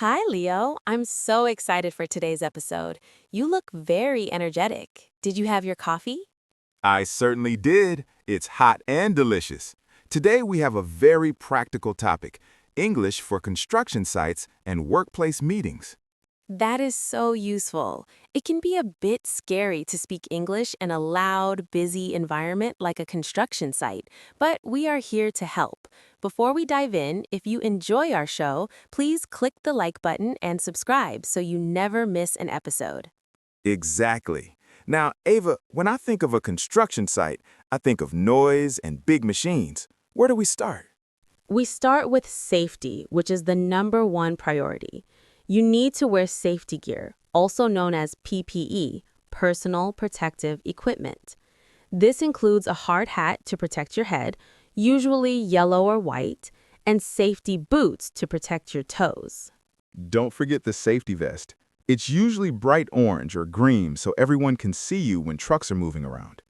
Hi, Leo. I'm so excited for today's episode. You look very energetic. Did you have your coffee? I certainly did. It's hot and delicious. Today we have a very practical topic, English for construction sites and workplace meetings. That is so useful. It can be a bit scary to speak English in a loud, busy environment like a construction site, but we are here to help. Before we dive in, if you enjoy our show, please click the like button and subscribe so you never miss an episode. Exactly. Now, Ava, when I think of a construction site, I think of noise and big machines. Where do we start? We start with safety, which is the number one priority. You need to wear safety gear, also known as PPE, personal protective equipment. This includes a hard hat to protect your head, usually yellow or white, and safety boots to protect your toes. Don't forget the safety vest. It's usually bright orange or green so everyone can see you when trucks are moving around.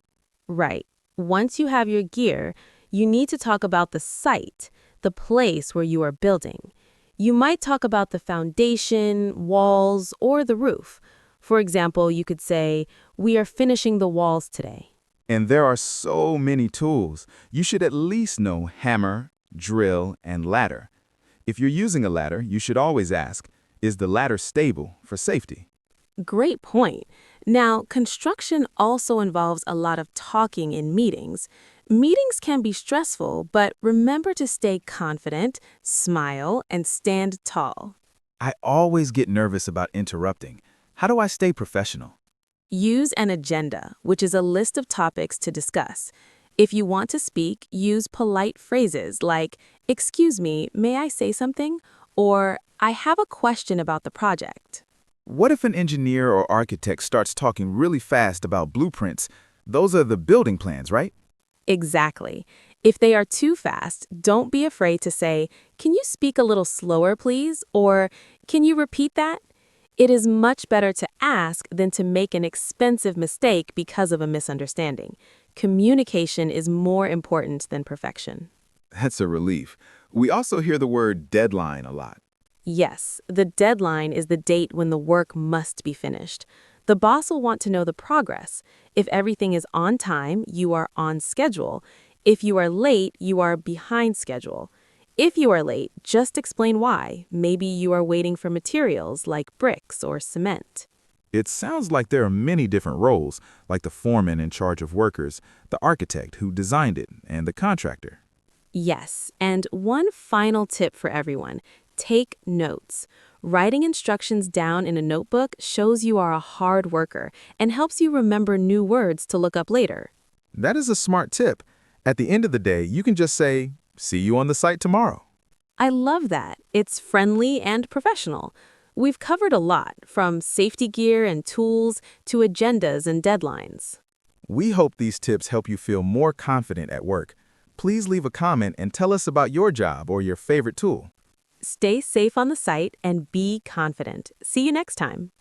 Right. Once you have your gear, you need to talk about the site, the place where you are building. You might talk about the foundation, walls, or the roof. For example, you could say, "We are finishing the walls today." And there are so many tools. You should at least know hammer, drill, and ladder. If you're using a ladder, you should always ask, is the ladder stable for safety? Great point. Now, construction also involves a lot of talking in meetings. Meetings can be stressful, but remember to stay confident, smile, and stand tall. I always get nervous about interrupting. How do I stay professional? Use an agenda, which is a list of topics to discuss. If you want to speak, use polite phrases like, "Excuse me, may I say something?" or "I have a question about the project." What if an engineer or architect starts talking really fast about blueprints? Those are the building plans, right? Exactly. If they are too fast, don't be afraid to say, "Can you speak a little slower, please?" or "Can you repeat that?" It is much better to ask than to make an expensive mistake because of a misunderstanding. Communication is more important than perfection. That's a relief. We also hear the word deadline a lot. Yes, the deadline is the date when the work must be finished. The boss will want to know the progress. If everything is on time, you are on schedule. If you are late, you are behind schedule. If you are late, just explain why. Maybe you are waiting for materials like bricks or cement. It sounds like there are many different roles, like the foreman in charge of workers, the architect who designed it, and the contractor. Yes, and one final tip for everyone. Take notes. Writing instructions down in a notebook shows you are a hard worker and helps you remember new words to look up later. That is a smart tip. At the end of the day, you can just say, see you on the site tomorrow. I love that. It's friendly and professional. We've covered a lot, from safety gear and tools to agendas and deadlines. We hope these tips help you feel more confident at work. Please leave a comment and tell us about your job or your favorite tool. Stay safe on the site and be confident. See you next time.